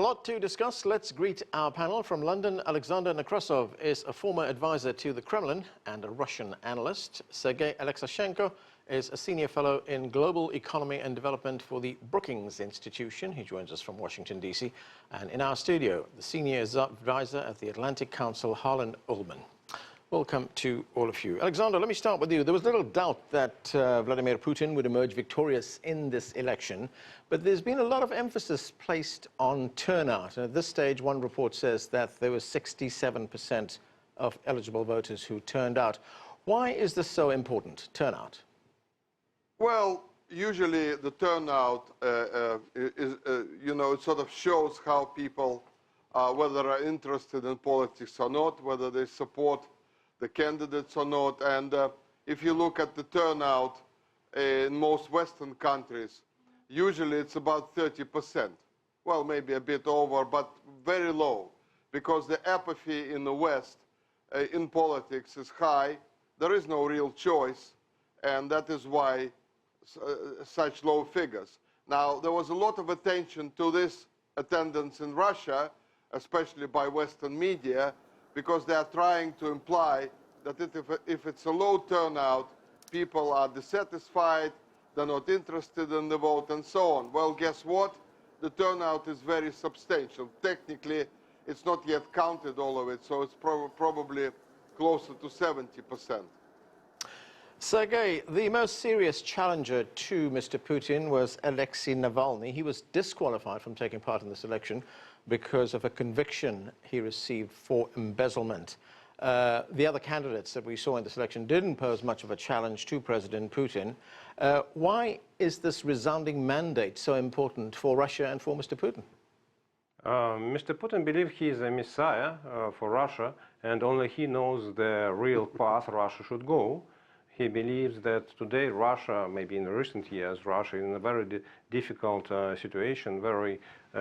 lot to discuss. Let's greet our panel. From London, Alexander Nekrassov is a former advisor to the Kremlin and a Russian analyst. Sergey Aleksashenko is a senior fellow in global economy and development for the Brookings Institution. He joins us from Washington, D.C. And in our studio, the senior advisor at the Atlantic Council, Harlan Ullman. Welcome to all of you. Alexander, let me start with you. There was little doubt that Vladimir Putin would emerge victorious in this election, but there's been a lot of emphasis placed on turnout. And at this stage, one report says that there was 67% of eligible voters who turned out. Why is this so important, turnout? Well, usually the turnout it sort of shows how people, whether are interested in politics or not, whether they support the candidates or not. And if you look at the turnout in most Western countries, usually it's about 30%. Well, maybe a bit over, but very low, because the apathy in the West in politics is high. There is no real choice, and that is why such low figures. Now, there was a lot of attention to this attendance in Russia, especially by Western media, because they are trying to imply that if it's a low turnout, people are dissatisfied, they're not interested in the vote, and so on. Well, guess what? The turnout is very substantial. Technically, it's not yet counted, all of it, so it's probably closer to 70%. Sergey, the most serious challenger to Mr. Putin was Alexei Navalny. He was disqualified from taking part in this election because of a conviction he received for embezzlement. The other candidates that we saw in this election didn't pose much of a challenge to President Putin. Why is this resounding mandate so important for Russia and for Mr. Putin? Mr. Putin believes he is a messiah for Russia, and only he knows the real path Russia should go. He believes that today Russia, maybe in recent years, Russia is in a very difficult situation,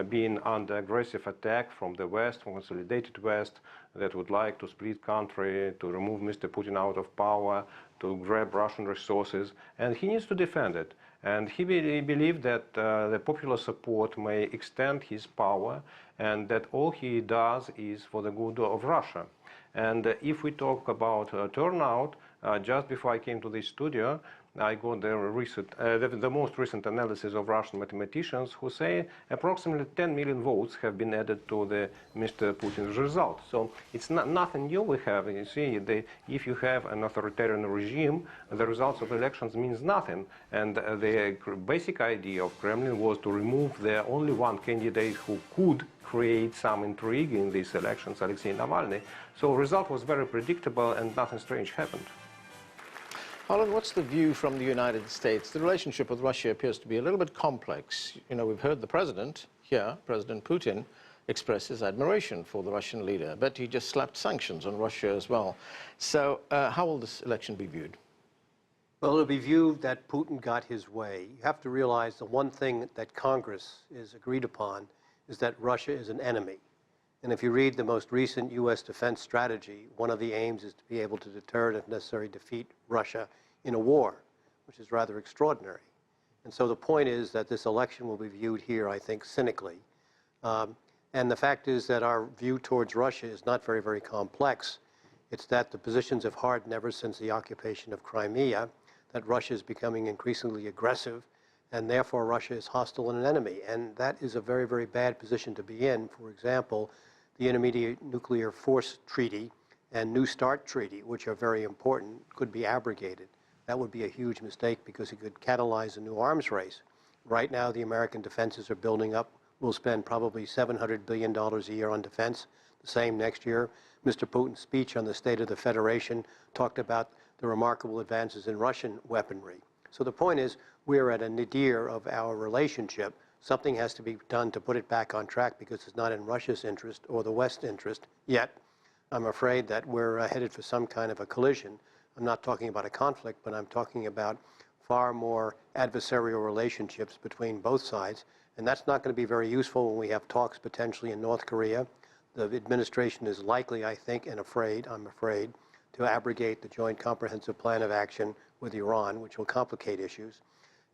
being under aggressive attack from the West, from consolidated West, that would like to split country, to remove Mr. Putin out of power, to grab Russian resources, and he needs to defend it. And he believed that the popular support may extend his power, and that all he does is for the good of Russia. And if we talk about turnout, just before I came to this studio, I got the most recent analysis of Russian mathematicians who say approximately 10 million votes have been added to the Mr. Putin's result. So it's nothing new we have. You see, if you have an authoritarian regime, the results of elections means nothing. And the basic idea of Kremlin was to remove the only one candidate who could create some intrigue in these elections, Alexei Navalny. So the result was very predictable and nothing strange happened. Harlan, what's the view from the United States? The relationship with Russia appears to be a little bit complex. You know, we've heard the president here, President Putin, express his admiration for the Russian leader, but he just slapped sanctions on Russia as well. So how will this election be viewed? Well, it'll be viewed that Putin got his way. You have to realize the one thing that Congress is agreed upon is that Russia is an enemy. And if you read the most recent U.S. defense strategy, one of the aims is to be able to deter and, if necessary, defeat Russia in a war, which is rather extraordinary. And so the point is that this election will be viewed here, I think, cynically. And the fact is that our view towards Russia is not very, very complex. It's that the positions have hardened ever since the occupation of Crimea, that Russia is becoming increasingly aggressive, and therefore Russia is hostile and an enemy. And that is a very, very bad position to be in. For example, the Intermediate Nuclear Force Treaty and New START Treaty, which are very important, could be abrogated. That would be a huge mistake because it could catalyze a new arms race. Right now, the American defenses are building up. We'll spend probably $700 billion a year on defense, the same next year. Mr. Putin's speech on the State of the Federation talked about the remarkable advances in Russian weaponry. So the point is, we're at a nadir of our relationship. Something has to be done to put it back on track because it's not in Russia's interest or the West's interest yet. I'm afraid that we're headed for some kind of a collision. I'm not talking about a conflict, but I'm talking about far more adversarial relationships between both sides. And that's not going to be very useful when we have talks potentially in North Korea. The administration is likely, I think, and I'm afraid, to abrogate the Joint Comprehensive Plan of Action with Iran, which will complicate issues.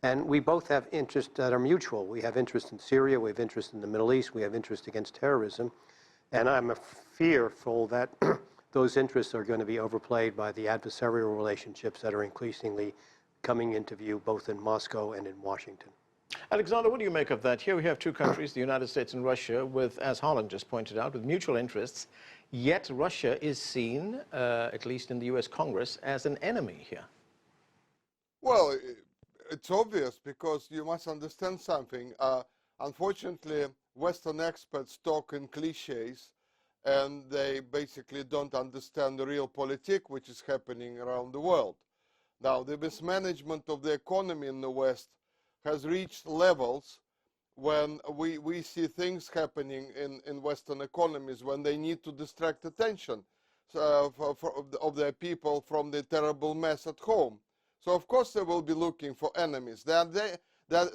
And we both have interests that are mutual. We have interest in Syria, we have interest in the Middle East, we have interest against terrorism. And I'm fearful that those interests are going to be overplayed by the adversarial relationships that are increasingly coming into view both in Moscow and in Washington. Alexander, what do you make of that? Here we have two countries, the United States and Russia, with, as Harlan just pointed out, with mutual interests. Yet Russia is seen, at least in the US Congress, as an enemy here. Well, it's obvious because you must understand something. Unfortunately, Western experts talk in cliches and they basically don't understand the real politics which is happening around the world. Now, the mismanagement of the economy in the West has reached levels when we see things happening in Western economies when they need to distract attention of their people from the terrible mess at home. So of course they will be looking for enemies. They're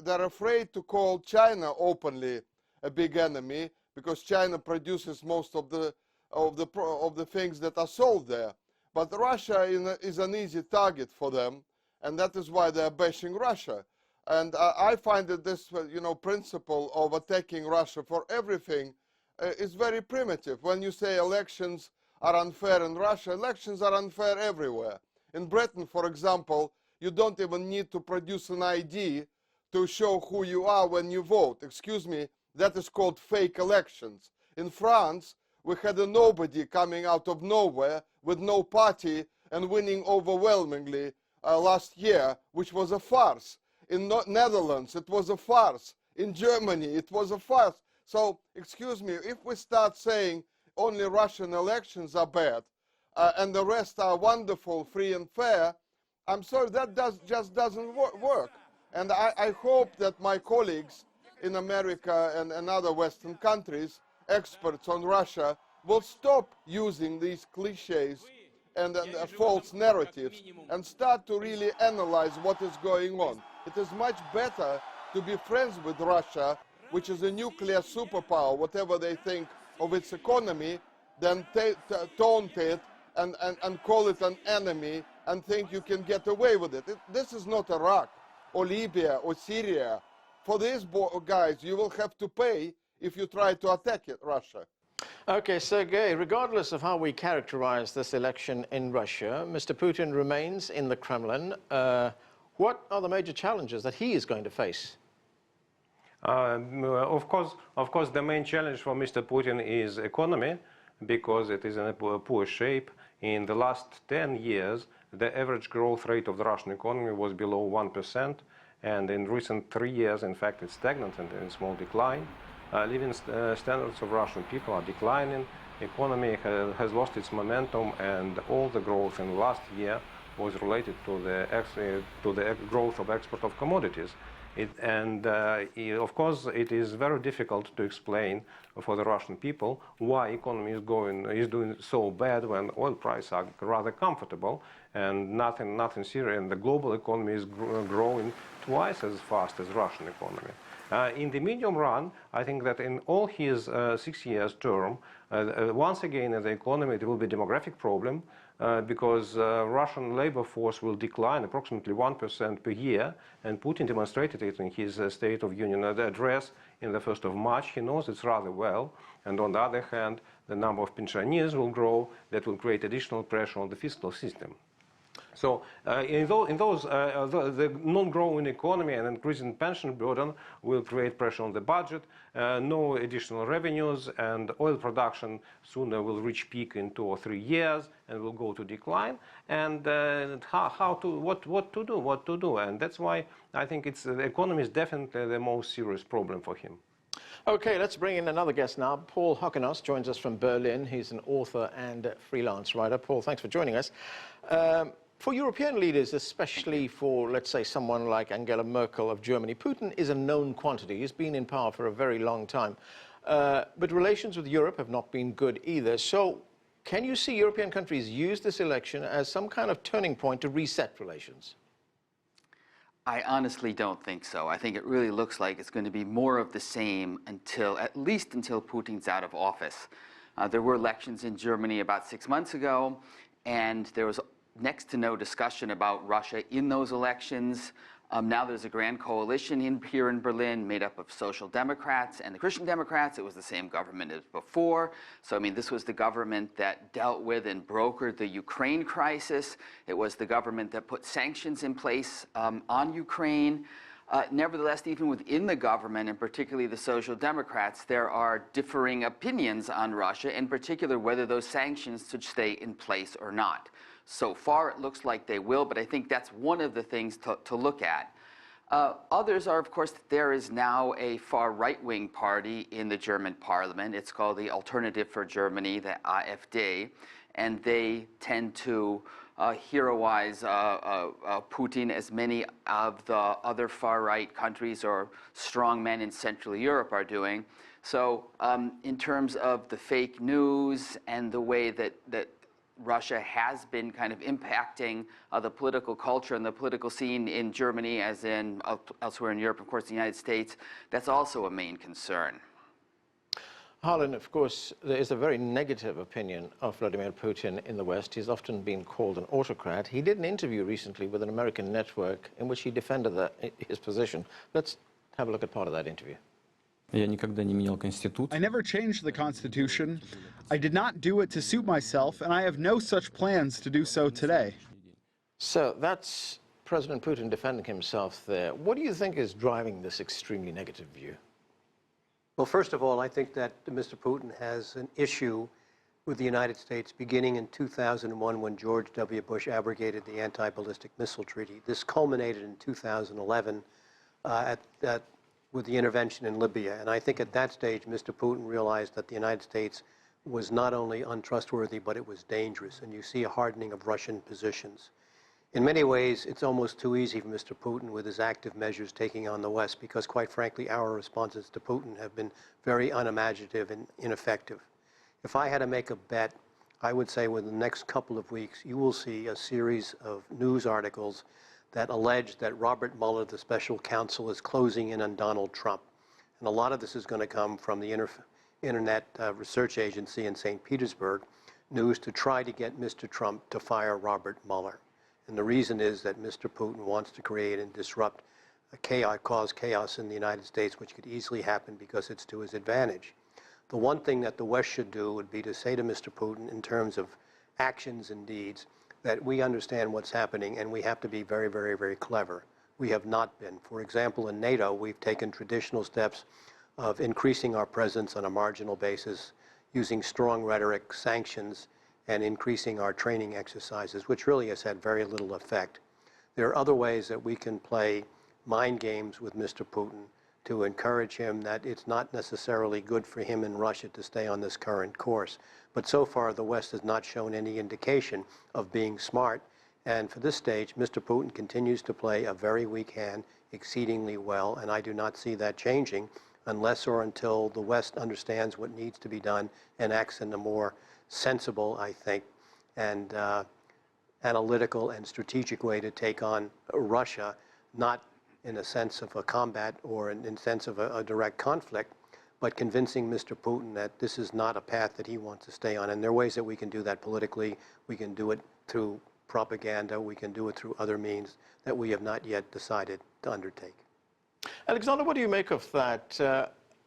afraid to call China openly a big enemy because China produces most of the things that are sold there. But Russia is an easy target for them, and that is why they're bashing Russia. And I find that this principle of attacking Russia for everything is very primitive. When you say elections are unfair in Russia, elections are unfair everywhere. In Britain, for example, you don't even need to produce an ID to show who you are when you vote. Excuse me, that is called fake elections. In France, we had a nobody coming out of nowhere with no party and winning overwhelmingly last year, which was a farce. In Netherlands, it was a farce. In Germany, it was a farce. So, excuse me, if we start saying only Russian elections are bad and the rest are wonderful, free and fair, I'm sorry, that just doesn't work. And I hope that my colleagues in America and other Western countries, experts on Russia, will stop using these cliches and false narratives and start to really analyze what is going on. It is much better to be friends with Russia, which is a nuclear superpower, whatever they think of its economy, than taunt it and call it an enemy and think you can get away with it. This is not Iraq or Libya or Syria. For these guys, you will have to pay if you try to attack Russia. Okay, Sergey, regardless of how we characterize this election in Russia, Mr. Putin remains in the Kremlin. What are the major challenges that he is going to face? Of course, the main challenge for Mr. Putin is economy, because it is in a poor shape. In the last 10 years, the average growth rate of the Russian economy was below 1%, and in recent 3 years, in fact, it's stagnant and in small decline. Living standards of Russian people are declining. Economy has lost its momentum, and all the growth in the last year was related to the growth of export of commodities. Of course, it is very difficult to explain for the Russian people why economy is doing so bad when oil prices are rather comfortable and nothing serious, and the global economy is growing twice as fast as Russian economy. In the medium run, I think that in all his 6 years term, once again in the economy there will be a demographic problem, because Russian labor force will decline approximately 1% per year, and Putin demonstrated it in his State of Union address in the 1st of March. He knows it's rather well, and on the other hand, the number of pensioners will grow. That will create additional pressure on the fiscal system. So the non-growing economy and increasing pension burden will create pressure on the budget, no additional revenues, and oil production sooner will reach peak in 2 or 3 years and will go to decline. And what to do, and that's why I think the economy is definitely the most serious problem for him. Okay, let's bring in another guest now. Paul Hockenos joins us from Berlin. He's an author and freelance writer. Paul, thanks for joining us. For European leaders, especially for, let's say, someone like Angela Merkel of Germany, Putin is a known quantity. He's been in power for a very long time. But relations with Europe have not been good either. So can you see European countries use this election as some kind of turning point to reset relations? I honestly don't think so. I think it really looks like it's going to be more of the same at least until Putin's out of office. There were elections in Germany about 6 months ago, and there was next to no discussion about Russia in those elections. Now there's a grand coalition here in Berlin made up of Social Democrats and the Christian Democrats. It was the same government as before. So, I mean, this was the government that dealt with and brokered the Ukraine crisis. It was the government that put sanctions in place on Ukraine. Nevertheless, even within the government, and particularly the Social Democrats, there are differing opinions on Russia, in particular whether those sanctions should stay in place or not. So far, it looks like they will, but I think that's one of the things to look at. Others are, of course, there is now a far right-wing party in the German parliament. It's called the Alternative for Germany, the AfD, and they tend to heroize Putin, as many of the other far-right countries or strongmen in Central Europe are doing. So in terms of the fake news and the way that Russia has been kind of impacting the political culture and the political scene in Germany, as in elsewhere in Europe, of course, the United States, that's also a main concern. Harlan, of course, there is a very negative opinion of Vladimir Putin in the West. He's often been called an autocrat. He did an interview recently with an American network in which he defended his position. Let's have a look at part of that interview. I never changed the Constitution. I did not do it to suit myself, and I have no such plans to do so today. So that's President Putin defending himself there. What do you think is driving this extremely negative view? Well, first of all, I think that Mr. Putin has an issue with the United States beginning in 2001 when George W. Bush abrogated the anti-ballistic missile treaty. This culminated in 2011 with the intervention in Libya. And I think at that stage, Mr. Putin realized that the United States was not only untrustworthy, but it was dangerous. And you see a hardening of Russian positions. In many ways, it's almost too easy for Mr. Putin with his active measures taking on the West, because quite frankly, our responses to Putin have been very unimaginative and ineffective. If I had to make a bet, I would say within the next couple of weeks, you will see a series of news articles that allege that Robert Mueller, the special counsel, is closing in on Donald Trump. And a lot of this is going to come from the Internet Research Agency in St. Petersburg, news to try to get Mr. Trump to fire Robert Mueller. And the reason is that Mr. Putin wants to create and disrupt chaos, cause chaos in the United States, which could easily happen because it's to his advantage. The one thing that the West should do would be to say to Mr. Putin, in terms of actions and deeds, that we understand what's happening and we have to be very, very, very clever. We have not been. For example, in NATO, we've taken traditional steps of increasing our presence on a marginal basis, using strong rhetoric, sanctions, and increasing our training exercises, which really has had very little effect. There are other ways that we can play mind games with Mr. Putin to encourage him that it's not necessarily good for him in Russia to stay on this current course. But so far, the West has not shown any indication of being smart. And for this stage, Mr. Putin continues to play a very weak hand exceedingly well, and I do not see that changing unless or until the West understands what needs to be done and acts in a more sensible, I think, and analytical and strategic way to take on Russia, not in a sense of a combat or in a sense of a direct conflict, but convincing Mr. Putin that this is not a path that he wants to stay on. And there are ways that we can do that politically. We can do it through propaganda. We can do it through other means that we have not yet decided to undertake. Alexander, what do you make of that?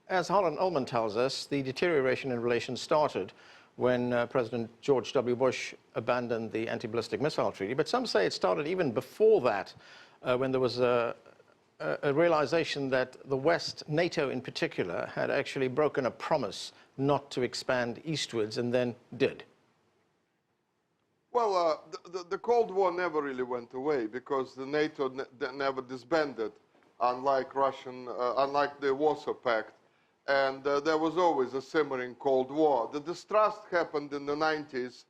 As Harlan Ullman tells us, the deterioration in relations started when President George W. Bush abandoned the anti-ballistic missile treaty. But some say it started even before that, when there was a realization that the West, NATO in particular, had actually broken a promise not to expand eastwards and then did. Well, the Cold War never really went away because the NATO never disbanded, unlike the Warsaw Pact. And there was always a simmering Cold War. The distrust happened in the 90s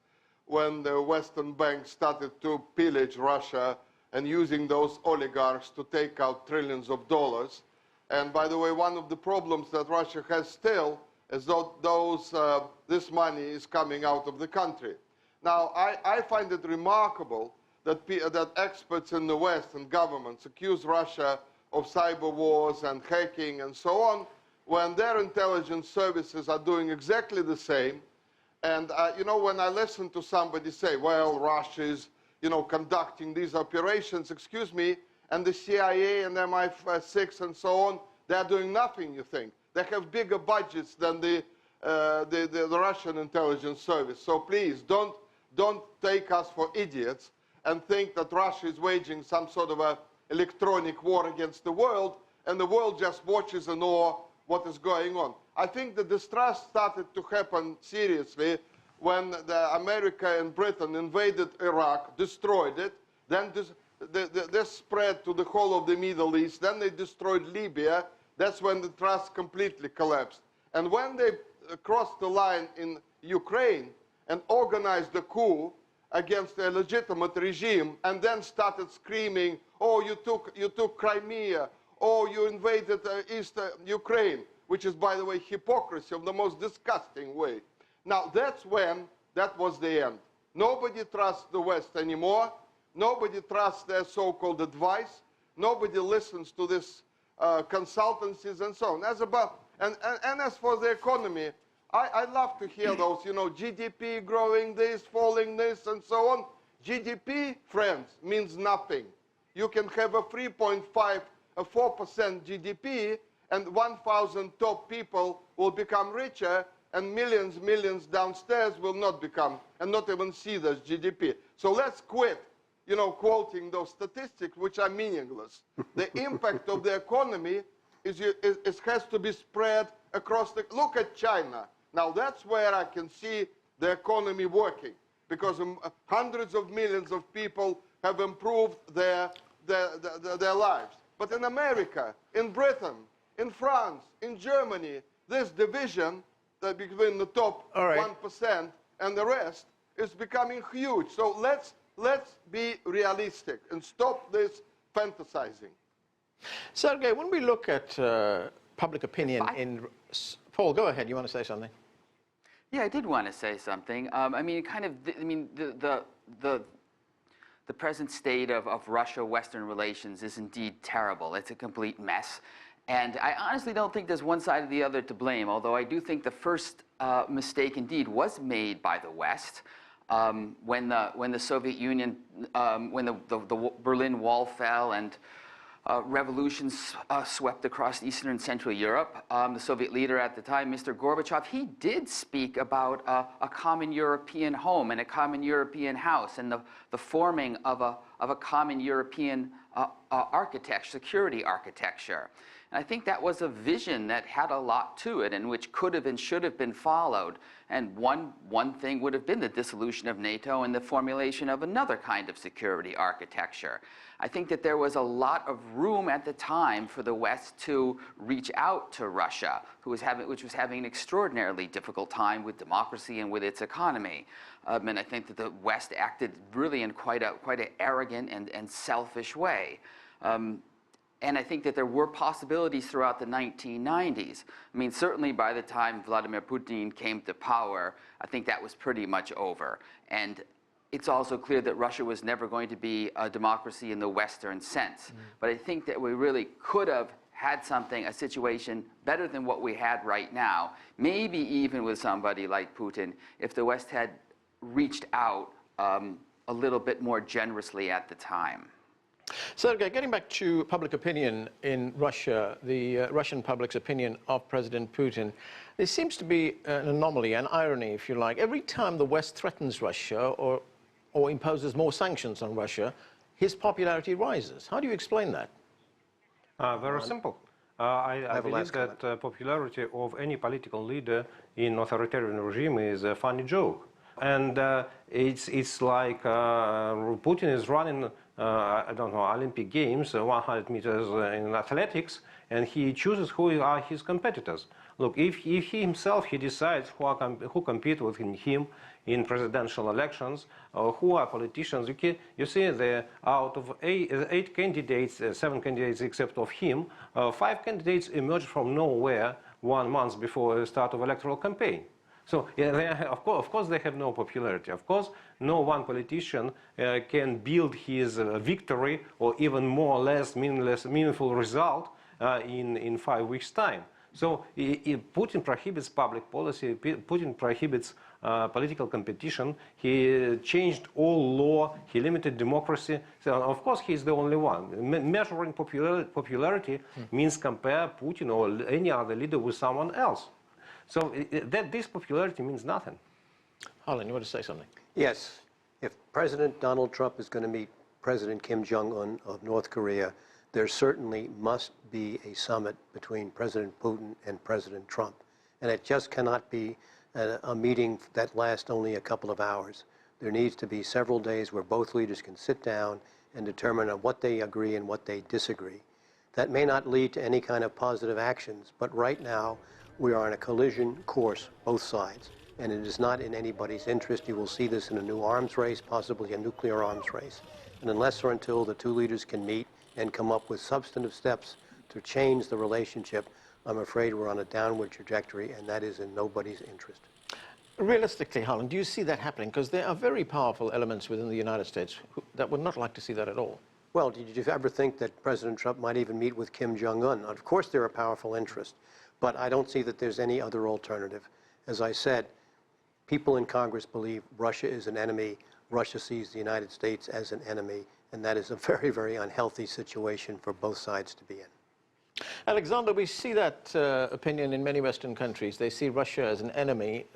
when the Western banks started to pillage Russia and using those oligarchs to take out trillions of dollars. And by the way, one of the problems that Russia has still is that this money is coming out of the country. Now, I find it remarkable that experts in the West and governments accuse Russia of cyber wars and hacking and so on, when their intelligence services are doing exactly the same. And, you know, when I listen to somebody say, well, Russia is, you know, conducting these operations, excuse me, and the CIA and MI6 and so on, they're doing nothing, you think. They have bigger budgets than the Russian intelligence service. So please, don't take us for idiots and think that Russia is waging some sort of a electronic war against the world, and the world just watches in awe what is going on. I think the distrust started to happen seriously when America and Britain invaded Iraq, destroyed it, then this spread to the whole of the Middle East, then they destroyed Libya. That's when the trust completely collapsed. And when they crossed the line in Ukraine and organized a coup against a legitimate regime, and then started screaming, oh, you took Crimea, oh, you invaded East Ukraine, which is, by the way, hypocrisy of the most disgusting way. Now, that's when that was the end. Nobody trusts the West anymore. Nobody trusts their so-called advice. Nobody listens to these consultancies and so on. And as for the economy, I love to hear those, you know, GDP growing this, falling this, and so on. GDP, friends, means nothing. You can have a 3.5, a 4% GDP, and 1,000 top people will become richer, and millions downstairs will not become, and not even see this GDP. So let's quit, you know, quoting those statistics, which are meaningless. The impact of the economy has to be spread across the, look at China. Now that's where I can see the economy working, because hundreds of millions of people have improved their lives. But in America, in Britain, in France, in Germany, this division between the top 1% and the rest is becoming huge. So let's be realistic and stop this fantasizing. Sergey, when we look at public opinion in... Paul, go ahead. You want to say something? Yeah, I did want to say something. I mean, the present state of Russia-Western relations is indeed terrible. It's a complete mess. And I honestly don't think there's one side or the other to blame, although I do think the first mistake indeed was made by the West when the Soviet Union, when the Berlin Wall fell and revolutions swept across Eastern and Central Europe. The Soviet leader at the time, Mr. Gorbachev, he did speak about a common European home and a common European house and the forming of a common European architecture, security architecture. And I think that was a vision that had a lot to it and which could have and should have been followed. And one thing would have been the dissolution of NATO and the formulation of another kind of security architecture. I think that there was a lot of room at the time for the West to reach out to Russia, which was having an extraordinarily difficult time with democracy and with its economy. And I think that the West acted really in quite an arrogant and selfish way. And I think that there were possibilities throughout the 1990s. I mean, certainly by the time Vladimir Putin came to power, I think that was pretty much over. And it's also clear that Russia was never going to be a democracy in the Western sense. But I think that we really could have had a situation better than what we had right now, maybe even with somebody like Putin, if the West had reached out a little bit more generously at the time. Sergey, getting back to public opinion in Russia, the Russian public's opinion of President Putin, there seems to be an anomaly, an irony, if you like. Every time the West threatens Russia or imposes more sanctions on Russia, his popularity rises. How do you explain that? Very simple. I believe that popularity of any political leader in authoritarian regime is a funny joke. And it's like Putin is running, I don't know, Olympic Games, 100 meters in athletics, and he chooses who are his competitors. Look, if he himself, he decides who compete with him in presidential elections, who are politicians. You see, out of eight candidates, 7 candidates except of him, 5 candidates emerged from nowhere 1 month before the start of electoral campaign. So, yeah, of course, they have no popularity. Of course, no one politician can build his victory or even more or less meaningful result in 5 weeks' time. So Putin prohibits public policy, Putin prohibits political competition, he changed all law, he limited democracy. So of course he's the only one. Measuring popularity means compare Putin or any other leader with someone else. So this popularity means nothing. Harlan, you want to say something? Yes. If President Donald Trump is going to meet President Kim Jong-un of North Korea, there certainly must be a summit between President Putin and President Trump. And it just cannot be a meeting that lasts only a couple of hours. There needs to be several days where both leaders can sit down and determine on what they agree and what they disagree. That may not lead to any kind of positive actions, but right now we are on a collision course, both sides. And it is not in anybody's interest. You will see this in a new arms race, possibly a nuclear arms race. And unless or until the two leaders can meet and come up with substantive steps to change the relationship, I'm afraid we're on a downward trajectory, and that is in nobody's interest. Realistically, Harlan, do you see that happening? Because there are very powerful elements within the United States that would not like to see that at all. Well, did you ever think that President Trump might even meet with Kim Jong-un? Of course there are powerful interests, but I don't see that there's any other alternative. As I said, people in Congress believe Russia is an enemy. Russia sees the United States as an enemy, and that is a very, very unhealthy situation for both sides to be in. Alexander, we see that opinion in many Western countries. They see Russia as an enemy.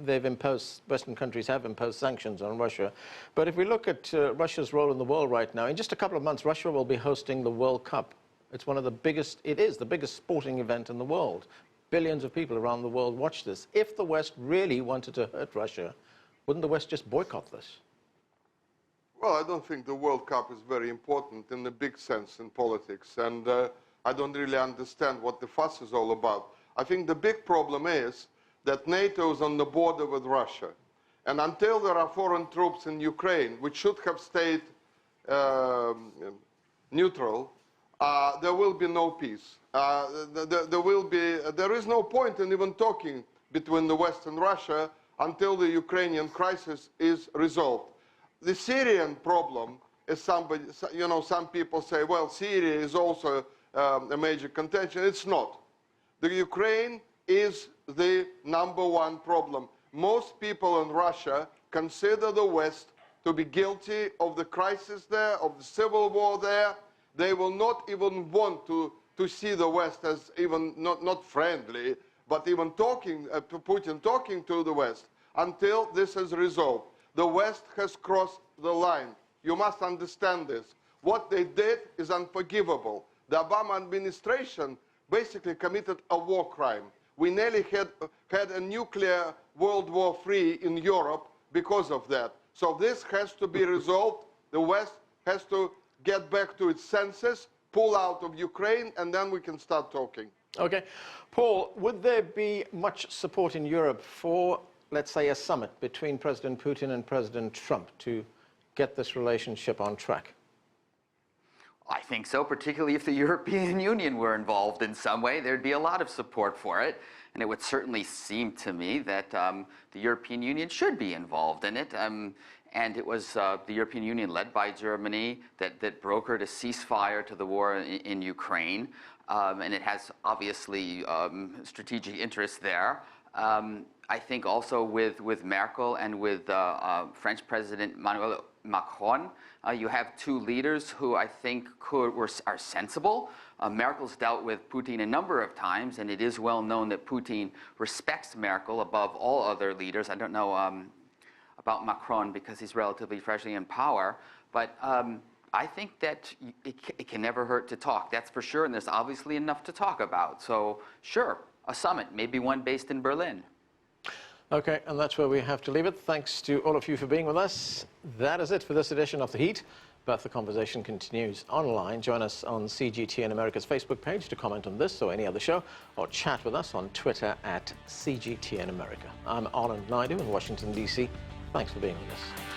Western countries have imposed sanctions on Russia. But if we look at Russia's role in the world right now, in just a couple of months, Russia will be hosting the World Cup. It's one of the biggest, it is the biggest sporting event in the world. Billions of people around the world watch this. If the West really wanted to hurt Russia, wouldn't the West just boycott this? Well, I don't think the World Cup is very important in the big sense in politics, and I don't really understand what the fuss is all about. I think the big problem is that NATO is on the border with Russia, and until there are foreign troops in Ukraine, which should have stayed neutral, there will be no peace. There is no point in even talking between the West and Russia until the Ukrainian crisis is resolved. The Syrian problem is some people say, well, Syria is also a major contention. It's not. The Ukraine is the #1 problem. Most people in Russia consider the West to be guilty of the crisis there, of the civil war there. They will not even want to see the West as even not friendly, but even talking to Putin, talking to the West, until this is resolved. The West has crossed the line. You must understand this. What they did is unforgivable. The Obama administration basically committed a war crime. We nearly had a nuclear World War III in Europe because of that. So this has to be resolved. The West has to get back to its senses, pull out of Ukraine, and then we can start talking. Okay. Paul, would there be much support in Europe for, let's say, a summit between President Putin and President Trump to get this relationship on track? I think so, particularly if the European Union were involved in some way. There'd be a lot of support for it. And it would certainly seem to me that the European Union should be involved in it. And it was the European Union, led by Germany, that brokered a ceasefire to the war in Ukraine. And it has obviously strategic interests there. I think also with Merkel and with French President Emmanuel Macron, you have two leaders who I think are sensible. Merkel's dealt with Putin a number of times, and it is well known that Putin respects Merkel above all other leaders. I don't know about Macron because he's relatively freshly in power, but I think that it can never hurt to talk, that's for sure, and there's obviously enough to talk about. So sure, a summit, maybe one based in Berlin. Okay, and that's where we have to leave it. Thanks to all of you for being with us. That is it for this edition of The Heat, but the conversation continues online. Join us on CGTN America's Facebook page to comment on this or any other show, or chat with us on Twitter at CGTN America. I'm Anand Naidu in Washington, D.C. Thanks for being with us.